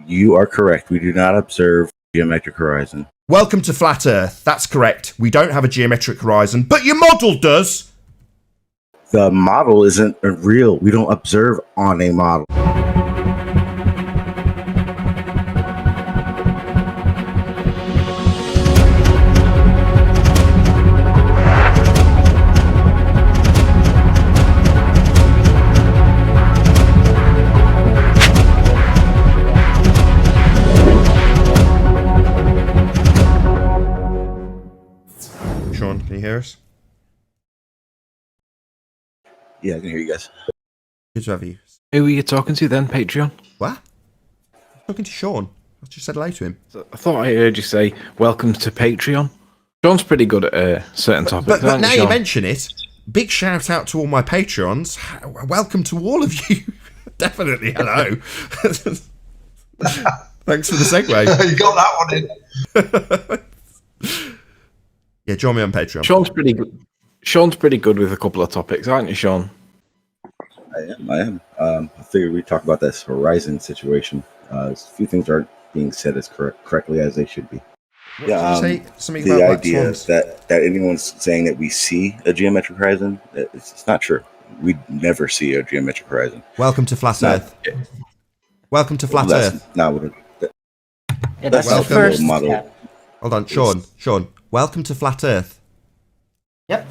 You are correct. We do not observe geometric horizon. Welcome to Flat Earth. That's correct. We don't have a geometric horizon, but your model does. The model isn't real. We don't observe on a model. Sean, can you hear us? Yeah, I can hear you guys. Good to have you. Who are you talking to then, Patreon? What? I'm talking to Sean. I just said hello to him. I thought I heard you say, welcome to Patreon. Sean's pretty good at certain topics. But now you mention it, big shout out to all my Patreons. Welcome to all of you. Definitely hello. Thanks for the segue. You got that one in. Yeah, join me on Patreon. Sean's pretty good. Sean's pretty good with a couple of topics, aren't you, Sean? I am. I figured we'd talk about this Horizon situation. A few things aren't being said as correctly as they should be. What did you say? Something the about idea that anyone's saying that we see a geometric horizon, it's not true. We never see a geometric horizon. Welcome to Flat Earth. Welcome to Flat Earth. Not what that's the first model. step. Hold on, Sean. Welcome to Flat Earth. Yep.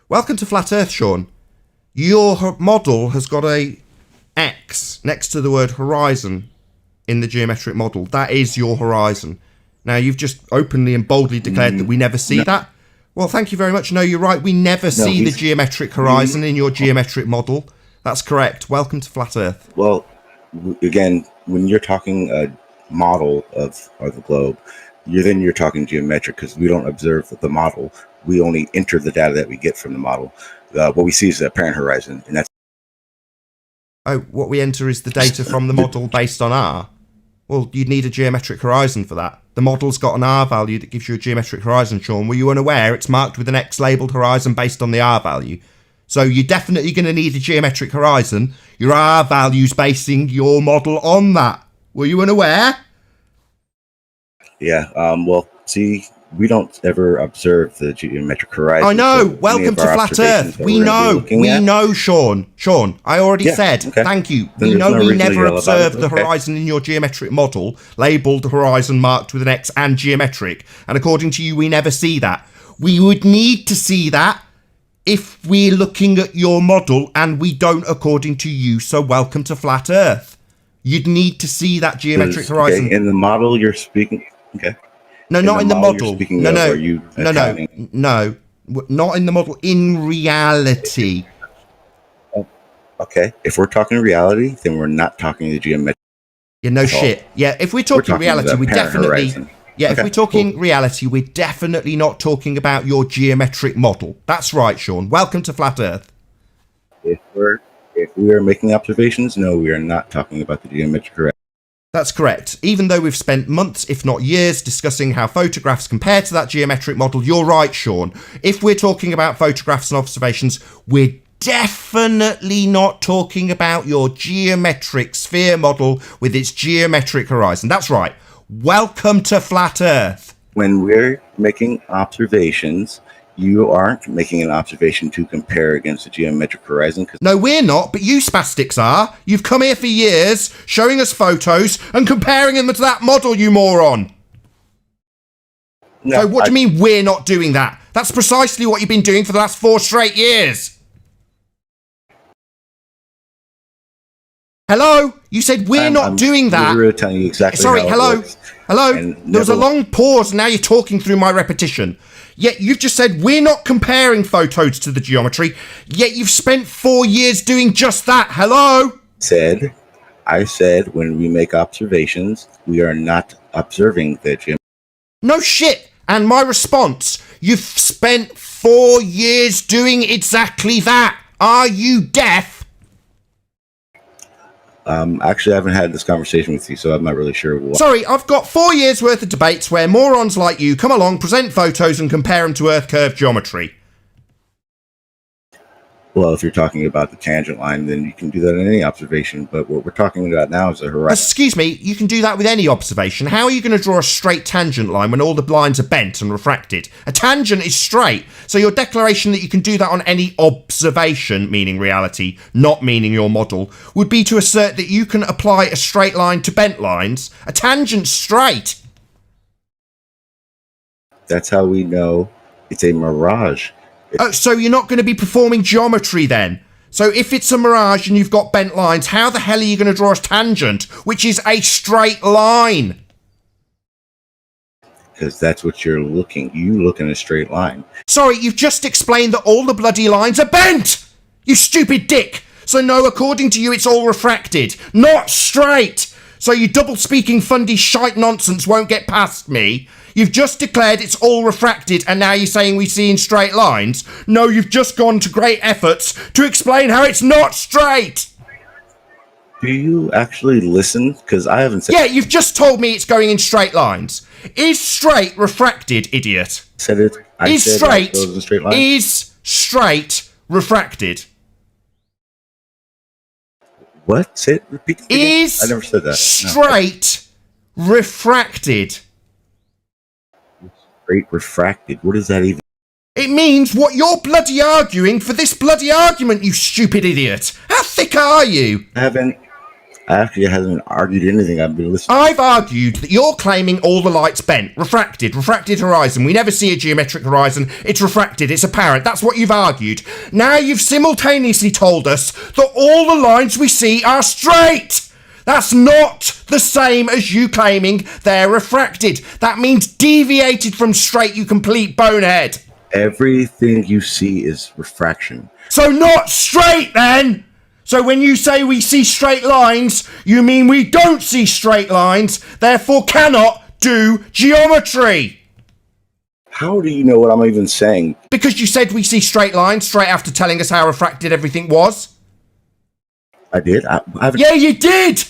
Welcome to Flat Earth, Sean. Your model has got a X next to the word horizon in the geometric model. That is your horizon. Now, you've just openly and boldly declared that we never see that. Well, thank you very much. No, you're right. We never see the geometric horizon in your geometric model. That's correct. Welcome to Flat Earth. Well, again, when you're talking a model of the globe, you're talking geometric because we don't observe the model. We only enter the data that we get from the model. What we see is the apparent horizon, and that's. Oh, what we enter is the data from the model based on R. Well, you'd need a geometric horizon for that. The model's got an R value that gives you a geometric horizon, Sean. Were you unaware it's marked with an X labelled horizon based on the R value? So you're definitely going to need a geometric horizon. Your R value's basing your model on that. Were you unaware? Yeah, well, see, we don't ever observe the geometric horizon. I know. Welcome to Flat Earth. We know, Sean. Sean, I already said. Okay. Thank you. Then we know no we never observe the okay. horizon in your geometric model, labelled horizon marked with an X and geometric. And according to you, we never see that. We would need to see that if we're looking at your model, and we don't according to you. So welcome to Flat Earth. You'd need to see that geometric horizon. Okay, in the model you're speaking. Okay. No, not in the model. No, not in the model. In reality. Okay. If we're talking reality, then we're not talking the geometric. Yeah, no shit. Yeah, if we're talking reality, we definitely. Horizon. Yeah, okay, if we're talking reality, we're definitely not talking about your geometric model. That's right, Sean. Welcome to Flat Earth. If we are making observations, no, we are not talking about the geometric horizon. That's correct. Even though we've spent months, if not years, discussing how photographs compare to that geometric model, you're right, Sean. If we're talking about photographs and observations, we're definitely not talking about your geometric sphere model with its geometric horizon. That's right. Welcome to Flat Earth. When we're making observations, you aren't making an observation to compare against the geometric horizon. No, we're not, but you spastics are. You've come here for years, showing us photos and comparing them to that model, you moron. No, so what do you mean we're not doing that? That's precisely what you've been doing for the last 4 straight years. Hello? You said we're not doing that. I'm telling you exactly. Sorry, how hello? It works. Hello? There was a long pause, and now you're talking through my repetition. Yet you've just said we're not comparing photos to the geometry, yet you've spent 4 years doing just that. Hello? I said when we make observations, we are not observing the geometry. No shit. And my response, you've spent 4 years doing exactly that. Are you deaf? Actually, I haven't had this conversation with you, so I'm not really sure what. Sorry, I've got 4 years worth of debates where morons like you come along, present photos and compare them to Earth curve geometry. Well, if you're talking about the tangent line, then you can do that in any observation. But what we're talking about now is a horizon. Excuse me, you can do that with any observation. How are you going to draw a straight tangent line when all the lines are bent and refracted? A tangent is straight. So your declaration that you can do that on any observation, meaning reality, not meaning your model, would be to assert that you can apply a straight line to bent lines. A tangent's straight. That's how we know it's a mirage. Oh, so you're not going to be performing geometry then? So if it's a mirage and you've got bent lines, how the hell are you going to draw a tangent, which is a straight line? Because that's what you're looking. You look in a straight line. Sorry, you've just explained that all the bloody lines are bent! You stupid dick! So no, according to you, it's all refracted, not straight! So you double-speaking fundy shite nonsense won't get past me. You've just declared it's all refracted and now you're saying we see in straight lines? No, you've just gone to great efforts to explain how it's not straight! Do you actually listen? Because I haven't said... Yeah, you've just told me it's going in straight lines. Is straight refracted, idiot? Said it. Is straight refracted? What? Say it. Repeat it again. Is I never said that. straight refracted? Straight refracted. What does that even... It means what you're bloody arguing for this bloody argument, you stupid idiot. How thick are you? I actually haven't argued anything. I've been listening. I've argued that you're claiming all the light's bent, refracted horizon. We never see a geometric horizon. It's refracted, it's apparent. That's what you've argued. Now you've simultaneously told us that all the lines we see are straight. That's not the same as you claiming they're refracted. That means deviated from straight, you complete bonehead. Everything you see is refraction. So not straight then! So when you say we see straight lines, you mean we don't see straight lines, therefore cannot do geometry. How do you know what I'm even saying? Because you said we see straight lines straight after telling us how refracted everything was. I did. I haven't... Yeah, you did!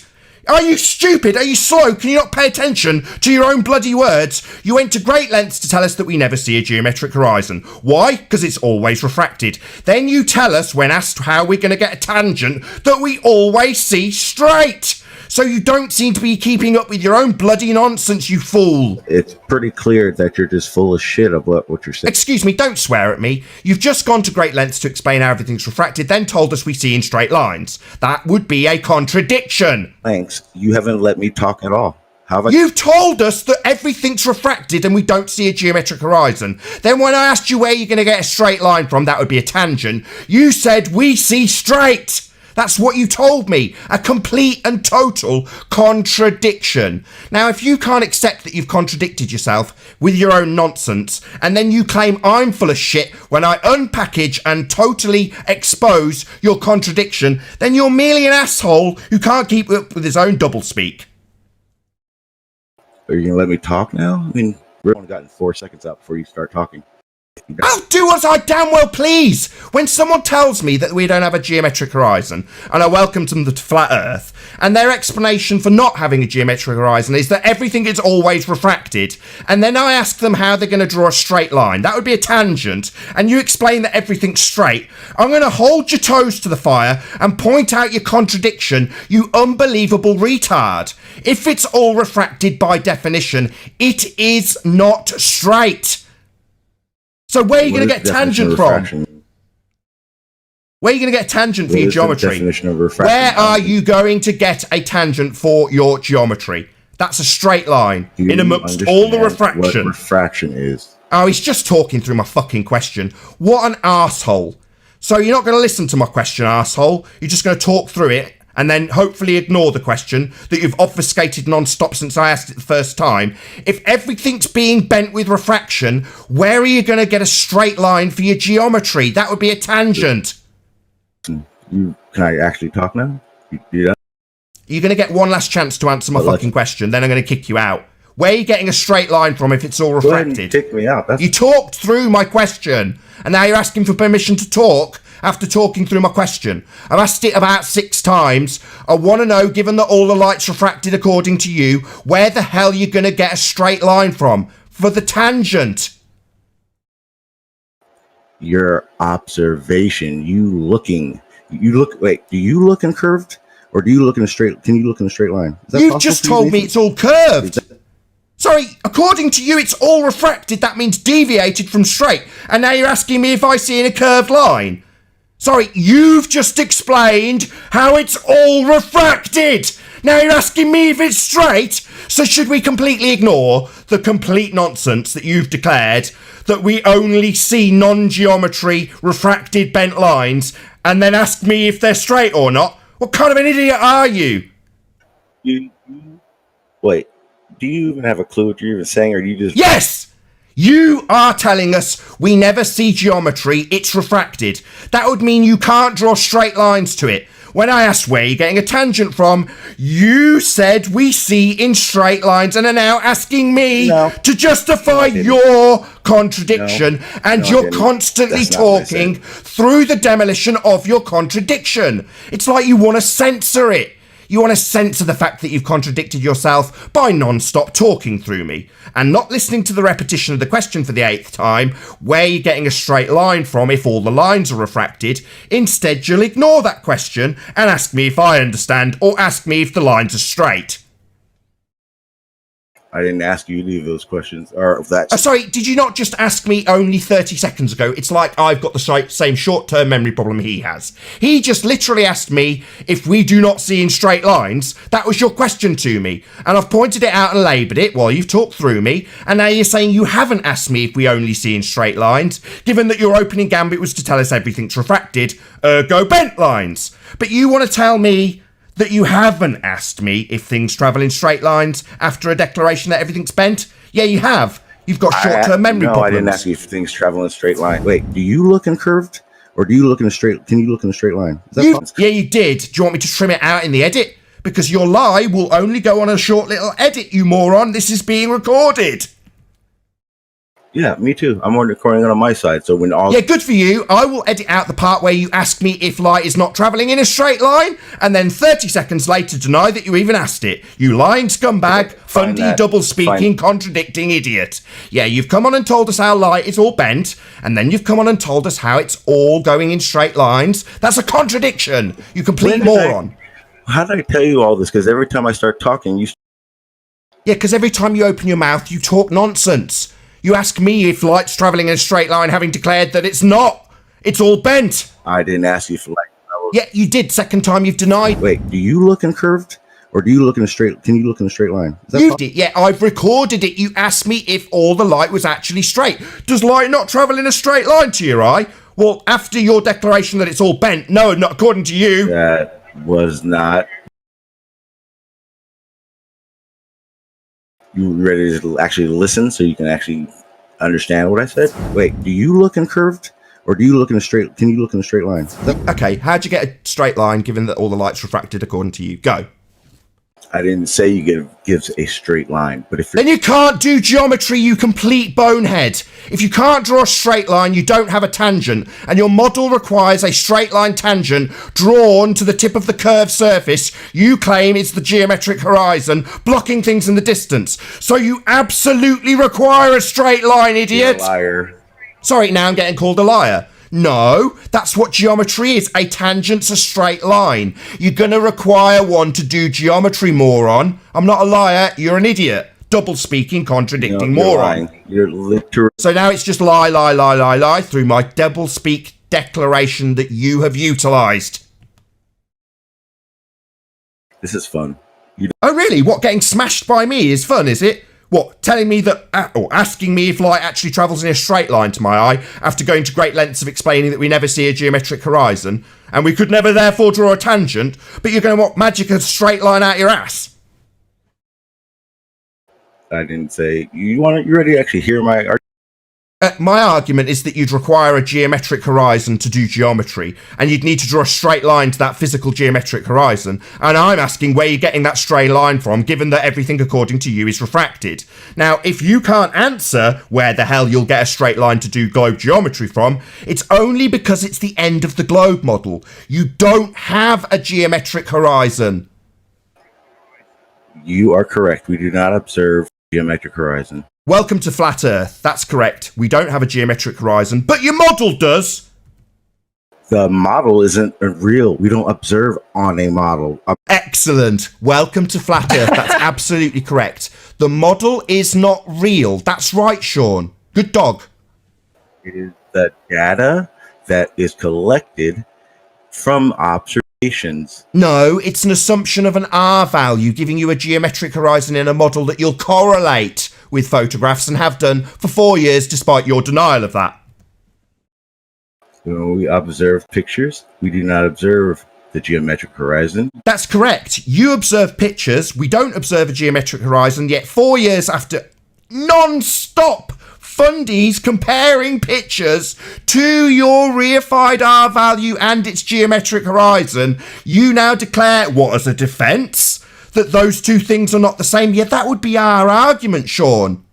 Are you stupid? Are you slow? Can you not pay attention to your own bloody words? You went to great lengths to tell us that we never see a geometric horizon. Why? Because it's always refracted. Then you tell us, when asked how we're going to get a tangent, that we always see straight. So you don't seem to be keeping up with your own bloody nonsense, you fool. It's pretty clear that you're just full of shit of what you're saying. Excuse me, don't swear at me. You've just gone to great lengths to explain how everything's refracted, then told us we see in straight lines. That would be a contradiction. Thanks. You haven't let me talk at all. How have I... You've told us that everything's refracted and we don't see a geometric horizon. Then when I asked you where you're going to get a straight line from, that would be a tangent, you said we see straight. That's what you told me. A complete and total contradiction. Now, if you can't accept that you've contradicted yourself with your own nonsense, and then you claim I'm full of shit when I unpackage and totally expose your contradiction, then you're merely an asshole who can't keep up with his own doublespeak. Are you going to let me talk now? I mean, we've only gotten 4 seconds out before you start talking. I'll do as I damn well please. When someone tells me that we don't have a geometric horizon and I welcome them to flat Earth, and their explanation for not having a geometric horizon is that everything is always refracted, and then I ask them how they're going to draw a straight line, that would be a tangent, and you explain that everything's straight, I'm going to hold your toes to the fire and point out your contradiction, you unbelievable retard. If it's all refracted by definition, it is not straight. So where are you going to get tangent from? Where are you going to get tangent for your geometry? Where are you going to get a tangent for your geometry? That's a straight line in amongst all the refraction. What refraction is? Oh, he's just talking through my fucking question. What an arsehole. So you're not going to listen to my question, arsehole. You're just going to talk through it and then hopefully ignore the question that you've obfuscated non-stop since I asked it the first time. If everything's being bent with refraction, where are you going to get a straight line for your geometry? That would be a tangent. Can I actually talk now? You do that? You're going to get one last chance to answer my fucking question, then I'm going to kick you out. Where are you getting a straight line from if it's all refracted? Go ahead and kick me out. You talked through my question, and now you're asking for permission to talk after talking through my question. I've asked it about 6 times. I want to know, given that all the light's refracted according to you, where the hell you're going to get a straight line from for the tangent? your observation, you looking. You look. Wait, do you look in curved, or do you look in a straight? Can you look in a straight line? Is that You've possible just for you, told me Nathan? it's all curved. Sorry, according to you, it's all refracted. That means deviated from straight. And now you're asking me if I see in a curved line. Sorry, you've just explained how it's all refracted. Now you're asking me if it's straight. So should we completely ignore the complete nonsense that you've declared that we only see non-geometry refracted bent lines and then ask me if they're straight or not? What kind of an idiot are you? Wait, do you even have a clue what you're even saying, or do you just... Yes! You are telling us we never see geometry, it's refracted. That would mean you can't draw straight lines to it. When I asked where you're getting a tangent from, you said we see in straight lines and are now asking me to justify your contradiction, and you're constantly talking through the demolition of your contradiction. It's like you want to censor it. You want to censor the fact that you've contradicted yourself by non-stop talking through me and not listening to the repetition of the question for the 8th time, where you're getting a straight line from if all the lines are refracted. Instead, you'll ignore that question and ask me if I understand or ask me if the lines are straight. I didn't ask you any of those questions. Or that. Sorry, did you not just ask me only 30 seconds ago? It's like I've got the same short-term memory problem he has. He just literally asked me if we do not see in straight lines. That was your question to me. And I've pointed it out and labelled it while you've talked through me. And now you're saying you haven't asked me if we only see in straight lines, given that your opening gambit was to tell us everything's refracted, ergo bent lines. But you want to tell me that you haven't asked me if things travel in straight lines after a declaration that everything's bent? Yeah, you have. You've got short-term memory problems. No, I didn't ask you if things travel in a straight line. Wait, do you look in curved, or do you look in a straight? Can you look in a straight line? Yeah, you did. Do you want me to trim it out in the edit? Because your lie will only go on a short little edit, you moron. This is being recorded. Yeah, me too. I'm recording it on my side, so when all... Yeah, good for you. I will edit out the part where you ask me if light is not travelling in a straight line, and then 30 seconds later deny that you even asked it. You lying scumbag, fundy, double-speaking, contradicting idiot. Yeah, you've come on and told us how light is all bent, and then you've come on and told us how it's all going in straight lines. That's a contradiction, you complete moron. How did I tell you all this? Because every time I start talking, you... Yeah, because every time you open your mouth, you talk nonsense. You ask me if light's travelling in a straight line, having declared that it's not. It's all bent. I didn't ask you for light. Yeah, you did. Second time you've denied. Wait, do you look in curved, or do you look in a straight? Can you look in a straight line? You did. Yeah, I've recorded it. You asked me if all the light was actually straight. Does light not travel in a straight line to your eye? Well, after your declaration that it's all bent, no, not according to you. That was not. You ready to actually listen so you can actually understand what I said? Wait, do you look in curved, or do you look in a straight? Can you look in a straight line? Okay, how'd you get a straight line given that all the light's refracted according to you? Go. I didn't say you gives a straight line, but if then you can't do geometry, you complete bonehead. If you can't draw a straight line, you don't have a tangent, and your model requires a straight line tangent drawn to the tip of the curved surface you claim is the geometric horizon, blocking things in the distance. So you absolutely require a straight line, idiot. You're a liar. Sorry, now I'm getting called a liar. No, that's what geometry is. A tangent's a straight line. You're going to require one to do geometry, moron. I'm not a liar. You're an idiot. Double-speaking, contradicting moron. You're literally... So now it's just lie through my double-speak declaration that you have utilised. This is fun. Oh, really? What, getting smashed by me is fun, is it? What, telling me that, or asking me if light actually travels in a straight line to my eye after going to great lengths of explaining that we never see a geometric horizon, and we could never therefore draw a tangent, but you're going to magic a straight line out your ass? I didn't say... You ready to actually hear my argument? My argument is that you'd require a geometric horizon to do geometry, and you'd need to draw a straight line to that physical geometric horizon, and I'm asking where you're getting that straight line from, given that everything according to you is refracted. Now, if you can't answer where the hell you'll get a straight line to do globe geometry from, it's only because it's the end of the globe model. You don't have a geometric horizon. You are correct. We do not observe geometric horizon. Welcome to Flat Earth. That's correct. We don't have a geometric horizon, but your model does. The model isn't real. We don't observe on a model. Excellent. Welcome to Flat Earth. That's absolutely correct. The model is not real. That's right, Sean. Good dog. It is the data that is collected from observations. No, it's an assumption of an R value, giving you a geometric horizon in a model that you'll correlate with photographs and have done for 4 years, despite your denial of that. When we observe pictures, we do not observe the geometric horizon. That's correct. You observe pictures. We don't observe a geometric horizon, yet 4 years after non-stop fundies comparing pictures to your reified R value and its geometric horizon, you now declare, what, as a defence, that those two things are not the same? Yeah, that would be our argument, Sean.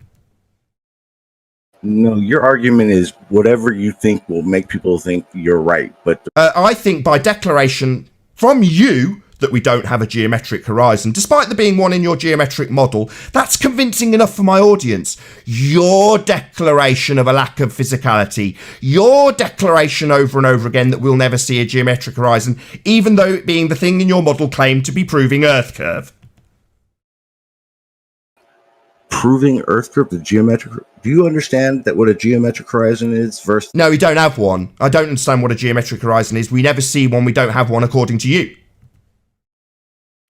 No, your argument is whatever you think will make people think you're right. But I think by declaration from you that we don't have a geometric horizon, despite there being one in your geometric model, that's convincing enough for my audience. Your declaration of a lack of physicality, your declaration over and over again that we'll never see a geometric horizon, even though it being the thing in your model claimed to be proving Earth curve. proving Earth curve, the geometric. Do you understand that what a geometric horizon is versus? No, we don't have one. I don't understand what a geometric horizon is. We never see one. We don't have one, according to you.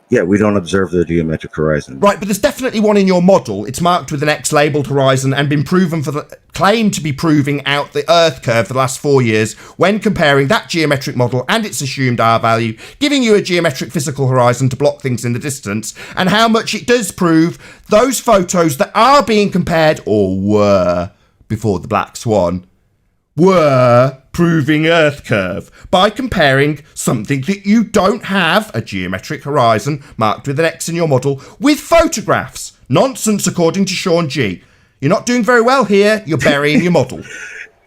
Yeah, we don't observe the geometric horizon. Right, but there's definitely one in your model. It's marked with an X labelled horizon and been proven for the claim to be proving out the Earth curve for the last 4 years when comparing that geometric model and its assumed R value, giving you a geometric physical horizon to block things in the distance, and how much it does prove those photos that are being compared, or were, before the Black Swan, were proving Earth curve by comparing something that you don't have, a geometric horizon marked with an X in your model, with photographs. Nonsense, according to Sean G. You're not doing very well here. You're burying your model.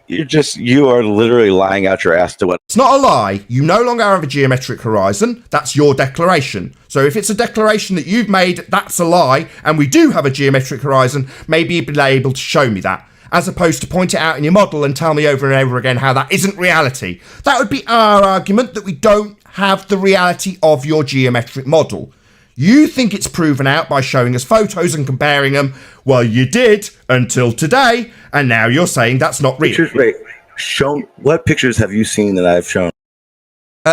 You are literally lying out your ass to what? It's not a lie. You no longer have a geometric horizon. That's your declaration. So if it's a declaration that you've made, that's a lie, and we do have a geometric horizon, maybe you'd be able to show me that, as opposed to point it out in your model and tell me over and over again how that isn't reality. That would be our argument, that we don't have the reality of your geometric model. You think it's proven out by showing us photos and comparing them. Well, you did until today, and now you're saying that's not real. Pictures, wait, what pictures have you seen that I've shown?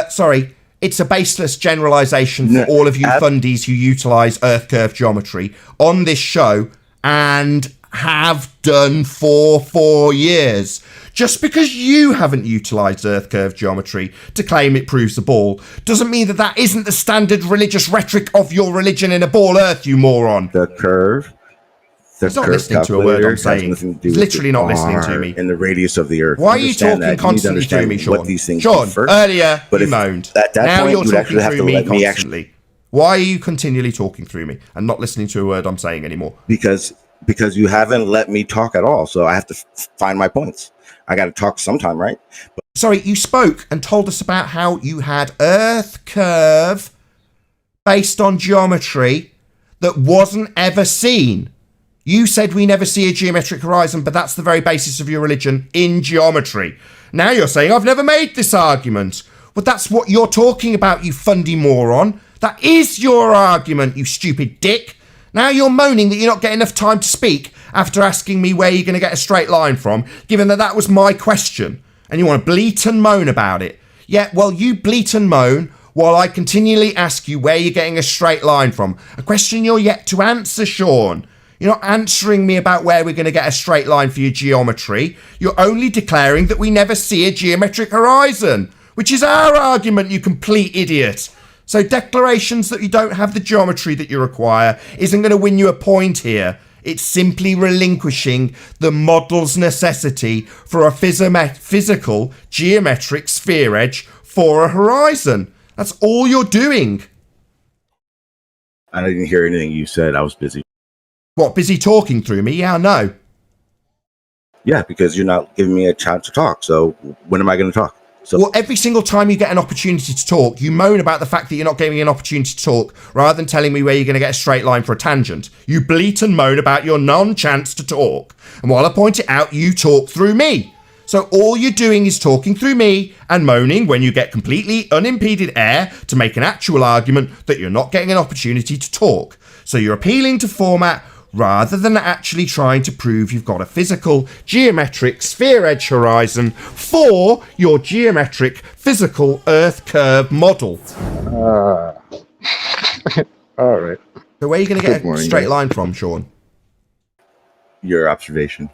Sorry, it's a baseless generalisation for all of you fundies who utilise Earth curve geometry on this show and have done for 4 years. Just because you haven't utilised Earth curve geometry to claim it proves the ball doesn't mean that that isn't the standard religious rhetoric of your religion in a ball Earth, you moron. The curve. He's not listening to a word I'm saying. He's literally not listening to me. In the radius of the Earth. Why are you talking constantly through me, Sean? Sean, earlier you moaned. Now you're talking through me constantly. Why are you continually talking through me and not listening to a word I'm saying anymore? Because you haven't let me talk at all, so I have to find my points. I got to talk sometime, right? Sorry, you spoke and told us about how you had Earth curve based on geometry that wasn't ever seen. You said we never see a geometric horizon, but that's the very basis of your religion in geometry. Now you're saying I've never made this argument. Well, that's what you're talking about, you fundy moron. That is your argument, you stupid dick. Now you're moaning that you're not getting enough time to speak after asking me where you're going to get a straight line from, given that that was my question, and you want to bleat and moan about it. Yeah, well, you bleat and moan while I continually ask you where you're getting a straight line from. A question you're yet to answer, Sean. You're not answering me about where we're going to get a straight line for your geometry. You're only declaring that we never see a geometric horizon, which is our argument, you complete idiot. So declarations that you don't have the geometry that you require isn't going to win you a point here. It's simply relinquishing the model's necessity for a physical geometric sphere edge for a horizon. That's all you're doing. I didn't hear anything you said. I was busy. What, busy talking through me? Yeah, I know. Yeah, because you're not giving me a chance to talk. So when am I going to talk? So Well, every single time you get an opportunity to talk, you moan about the fact that you're not getting an opportunity to talk, rather than telling me where you're going to get a straight line for a tangent. You bleat and moan about your non-chance to talk. And while I point it out, you talk through me. So all you're doing is talking through me and moaning when you get completely unimpeded air to make an actual argument that you're not getting an opportunity to talk. So you're appealing to format rather than actually trying to prove you've got a physical, geometric, sphere-edge horizon for your geometric, physical Earth curve model. All right. So where are you going to get Good morning, a straight guys. line from, Sean? your observation.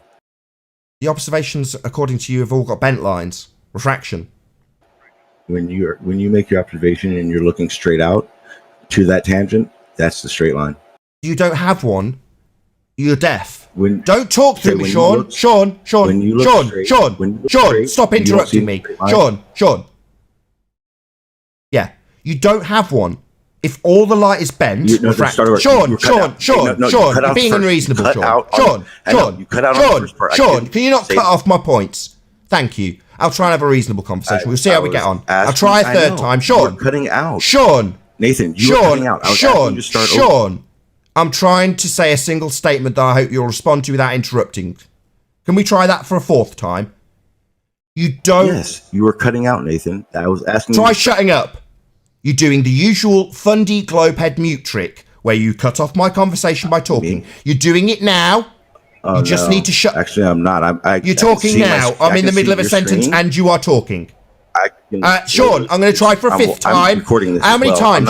The observations, according to you, have all got bent lines. Refraction. When you make your observation and you're looking straight out to that tangent, that's the straight line. You don't have one. You're deaf. Don't talk through me, when Sean. you look- Sean. when you look Sean. straight- Sean. when you look Sean. straight, Stop you don't see interrupting a me. straight line. Sean. Yeah. You don't have one. If all the light is bent, refract. Sean. You're being unreasonable, Sean. You cut out on the first part. Sean, can you not cut off my points? Thank you. I'll try and have a reasonable conversation. We'll see how we get on. I'll try a third time. Sean. You're cutting out. Sean. Nathan, you're cutting out. Sean. I'm trying to say a single statement that I hope you'll respond to without interrupting. Can we try that for a fourth time? You don't... Yes, you were cutting out, Nathan. I was asking Try shutting up. You're doing the usual fundy globehead mute trick where you cut off my conversation by talking. You're doing it now. You just need to shut... Actually, I'm not. You're talking now. I'm in the middle of a sentence and you are talking. Sean, I'm going to try for a fifth time. How many times,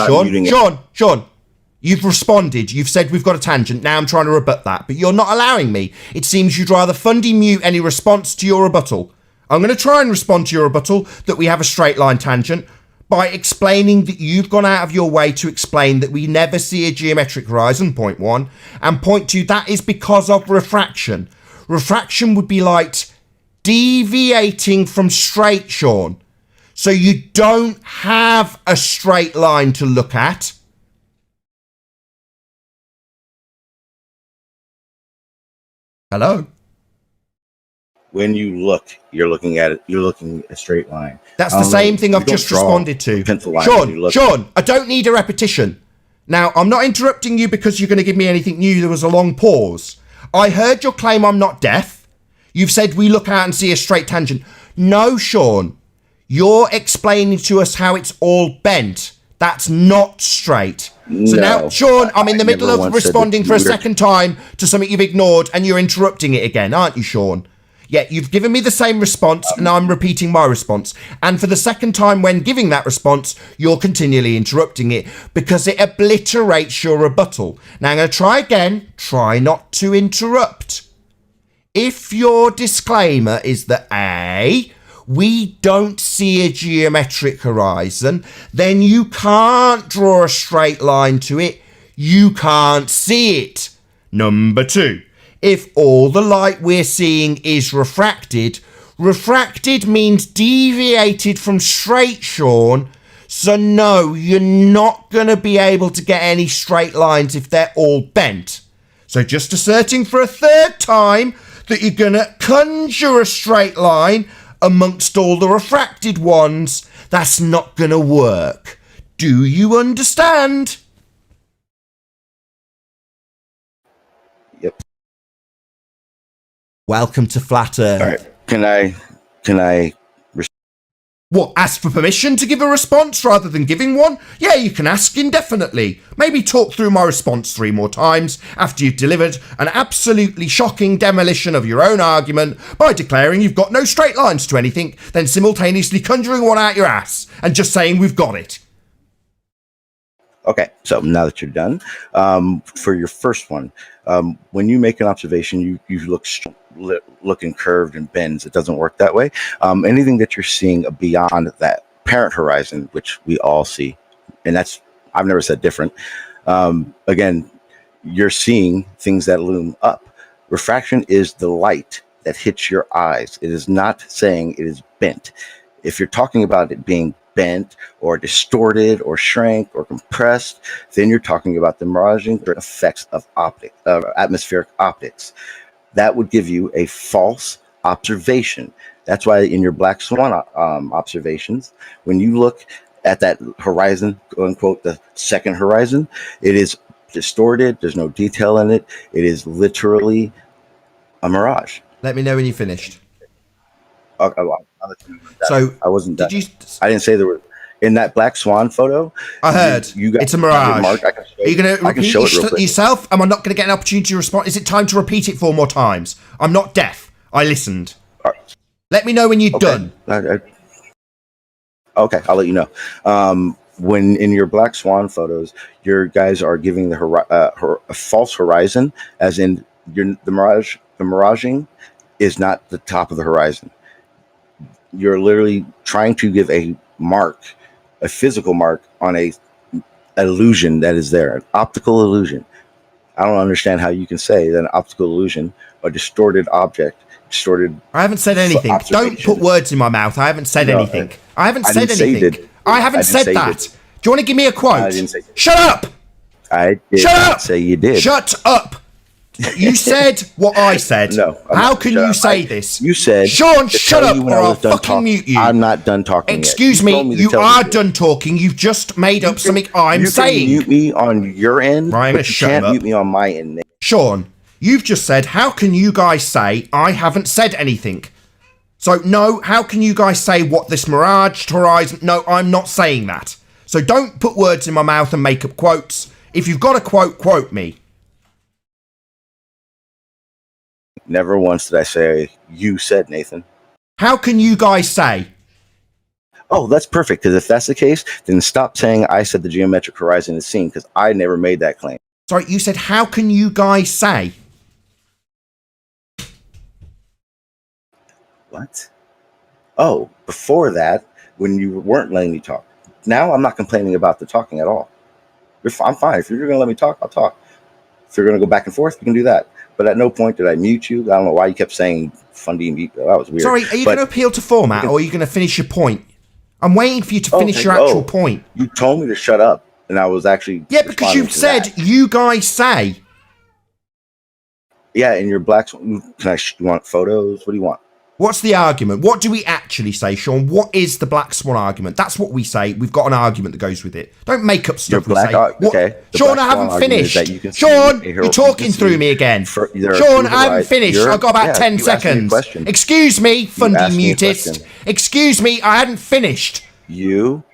Sean? Sean, you've responded. You've said we've got a tangent. Now I'm trying to rebut that, but you're not allowing me. It seems you'd rather fundy mute any response to your rebuttal. I'm going to try and respond to your rebuttal that we have a straight line tangent by explaining that you've gone out of your way to explain that we never see a geometric horizon, point one, and point two, that is because of refraction. Refraction would be like deviating from straight, Sean. So you don't have a straight line to look at. Hello? When you look, you're looking at it. You're looking at a straight line. That's the same thing I've just responded to. Sean, I don't need a repetition. Now, I'm not interrupting you because you're going to give me anything new. There was a long pause. I heard your claim I'm not deaf. You've said we look out and see a straight tangent. No, Sean. You're explaining to us how it's all bent. That's not straight. So now, Sean, I'm in the middle of responding for a second time to something you've ignored and you're interrupting it again, aren't you, Sean? Yeah, you've given me the same response and I'm repeating my response. And for the second time when giving that response, you're continually interrupting it because it obliterates your rebuttal. Now I'm going to try again. Try not to interrupt. If your disclaimer is that A, we don't see a geometric horizon, then you can't draw a straight line to it. You can't see it. Number two. If all the light we're seeing is refracted, refracted means deviated from straight, Sean. So no, you're not going to be able to get any straight lines if they're all bent. So just asserting for a third time that you're going to conjure a straight line amongst all the refracted ones, that's not going to work. Do you understand? Yep. Welcome to Flat Earth. All right. Can I? What, ask for permission to give a response rather than giving one? Yeah, you can ask indefinitely. Maybe talk through my response 3 more times after you've delivered an absolutely shocking demolition of your own argument by declaring you've got no straight lines to anything, then simultaneously conjuring one out your ass and just saying we've got it. Okay, so now that you're done, for your first one, when you make an observation, you look looking curved and bends. It doesn't work that way. Anything that you're seeing beyond that parent horizon, which we all see, and I've never said different. Again, you're seeing things that loom up. Refraction is the light that hits your eyes. It is not saying it is bent. If you're talking about it being bent or distorted or shrank or compressed, then you're talking about the Mirage effects of atmospheric optics. That would give you a false observation. That's why in your Black Swan observations, when you look at that horizon, quote unquote, the second horizon, it is distorted. There's no detail in it. It is literally a mirage. Let me know when you finished. Okay, well, I'll let you know that. So I wasn't done. did you? I didn't say there were in that Black Swan photo. I heard you got it's a mirage. Mark, Are you going to repeat yourself? Am I not going to get an opportunity to respond? Is it time to repeat it 4 more times? I'm not deaf. I listened. Let me know when you're done. Okay, I'll let you know. When in your Black Swan photos, your guys are giving the a false horizon, as in the mirage. The miraging is not the top of the horizon. You're literally trying to give a mark, a physical mark on a illusion that is there, an optical illusion. I don't understand how you can say that an optical illusion, a distorted object, distorted. I haven't said anything. Don't put words in my mouth. I haven't said anything. I haven't said anything. I haven't said that. Do you want to give me a quote? I didn't say Shut up! I did Shut not up! say you did. Shut up! You said what I said. No. How can you say this? You said, Sean, shut up or I'll fucking mute you. I'm not done talking. Excuse me, you are done talking. You've just made up something I'm saying. You can mute me on your end, right, but you can't mute me on my end. Sean, you've just said, how can you guys say I haven't said anything? So, no, how can you guys say what this Mirage Horizon... No, I'm not saying that. So don't put words in my mouth and make up quotes. If you've got a quote, quote me. Never once did I say, you said, Nathan. How can you guys say? Oh, that's perfect, because if that's the case, then stop saying I said the geometric horizon is seen, because I never made that claim. Sorry, you said, how can you guys say? What? Oh, before that, when you weren't letting me talk. Now I'm not complaining about the talking at all. I'm fine. If you're going to let me talk, I'll talk. If you're going to go back and forth, we can do that. But at no point did I mute you. I don't know why you kept saying fundy mute. That was weird. Sorry, are you going to appeal to format or are you going to finish your point? I'm waiting for you to finish your actual point. You told me to shut up, and I was actually... Yeah, because you've said, you guys say. Yeah, in your Black... You want photos? What do you want? What's the argument? What do we actually say, Sean? What is the Black Swan argument? That's what we say. We've got an argument that goes with it. Don't make up stuff. Okay. Sean, I haven't finished. Sean, you're talking through me again. Sean, I haven't finished. I've got about 10 seconds. Excuse me, fundy mutist. Excuse me, I hadn't finished.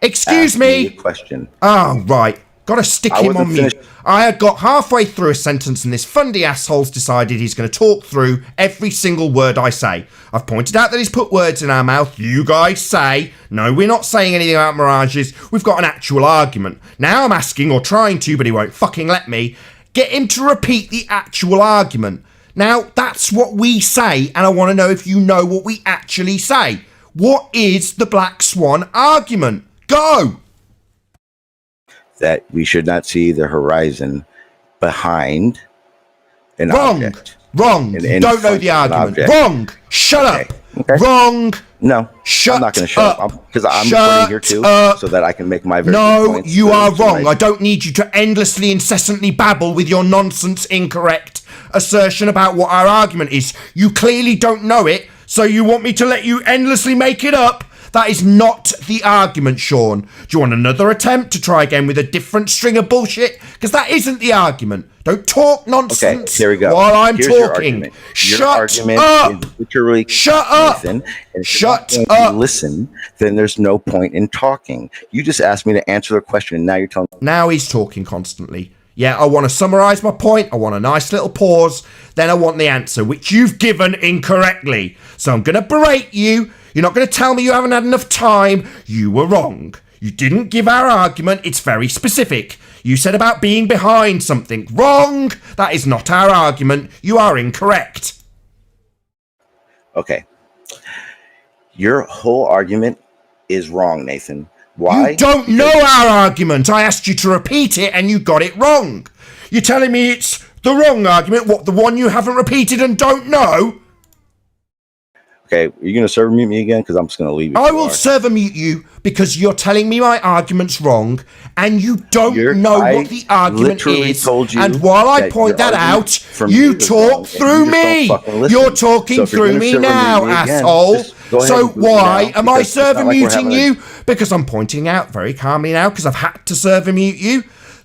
Excuse me. Question. Oh, right. Got to stick him on mute. I had got halfway through a sentence and this fundy asshole's decided he's going to talk through every single word I say. I've pointed out that he's put words in our mouth. You guys say, no, we're not saying anything about mirages. We've got an actual argument. Now I'm asking, or trying to, but he won't fucking let me, get him to repeat the actual argument. Now, that's what we say, and I want to know if you know what we actually say. What is the Black Swan argument? Go! That we should not see the horizon behind an object. Wrong. You don't know the argument. Wrong. Shut up. Okay. Wrong. No. Shut up. I'm not going to shut up because I'm recording here too, so that I can make my very good points. No, you are wrong. I don't need you to endlessly, incessantly babble with your nonsense, incorrect assertion about what our argument is. You clearly don't know it, so you want me to let you endlessly make it up? That is not the argument, Sean. Do you want another attempt to try again with a different string of bullshit? Because that isn't the argument. Don't talk nonsense here we go. While I'm talking. Shut up. Shut up. Shut up. Listen, then there's no point in talking. You just asked me to answer the question, and now you're telling me. Now he's talking constantly. Yeah, I want to summarise my point. I want a nice little pause. Then I want the answer, which you've given incorrectly. So I'm going to berate you. You're not going to tell me you haven't had enough time. You were wrong. You didn't give our argument. It's very specific. You said about being behind something. Wrong. That is not our argument. You are incorrect. Okay. Your whole argument is wrong, Nathan. Why? You don't know our argument. I asked you to repeat it and you got it wrong. You're telling me it's the wrong argument? What, the one you haven't repeated and don't know? Okay, are you going to server mute me again? Because I'm just going to leave it. I will server mute you because you're telling me my argument's wrong and you don't know what the argument is. Told you and while I point that out, you talk through me. You're talking through me now, asshole. Go ahead So and boot me why now, am I because it's not server like we're muting having a- you? Because I'm pointing out very calmly now, because I've had to server mute you,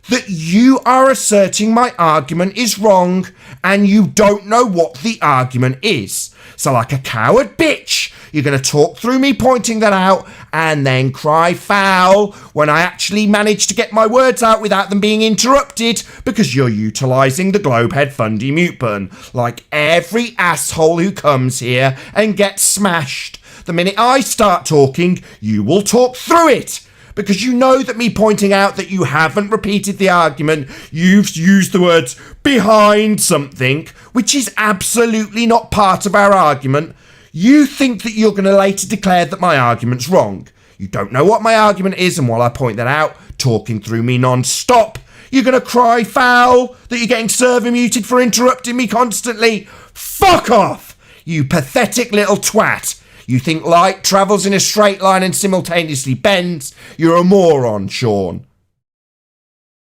that you are asserting my argument is wrong and you don't know what the argument is. So like a coward bitch, you're going to talk through me pointing that out and then cry foul when I actually manage to get my words out without them being interrupted because you're utilising the Globehead Fundy mute button like every asshole who comes here and gets smashed. The minute I start talking, you will talk through it. Because you know that me pointing out that you haven't repeated the argument, you've used the words behind something, which is absolutely not part of our argument. You think that you're going to later declare that my argument's wrong. You don't know what my argument is, and while I point that out, talking through me non-stop, you're going to cry foul that you're getting server muted for interrupting me constantly. Fuck off, you pathetic little twat. You think light travels in a straight line and simultaneously bends? You're a moron, Sean.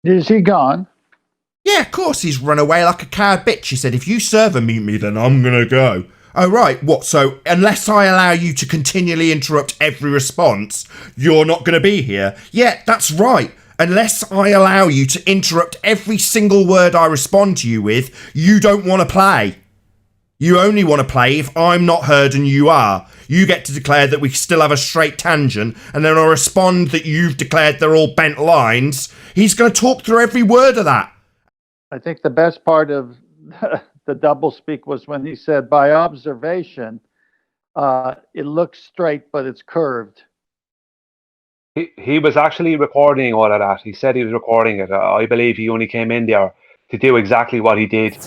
Is he gone? Yeah, of course he's run away like a coward bitch. He said, if you server mute me, then I'm gonna go. Oh, right, what, so unless I allow you to continually interrupt every response, you're not gonna be here? Yeah, that's right. Unless I allow you to interrupt every single word I respond to you with, you don't want to play. You only want to play if I'm not heard and you are. You get to declare that we still have a straight tangent, and then I respond that you've declared they're all bent lines. He's going to talk through every word of that. I think the best part of the double speak was when he said, by observation, it looks straight, but it's curved. He was actually recording all of that. He said he was recording it. I believe he only came in there to do exactly what he did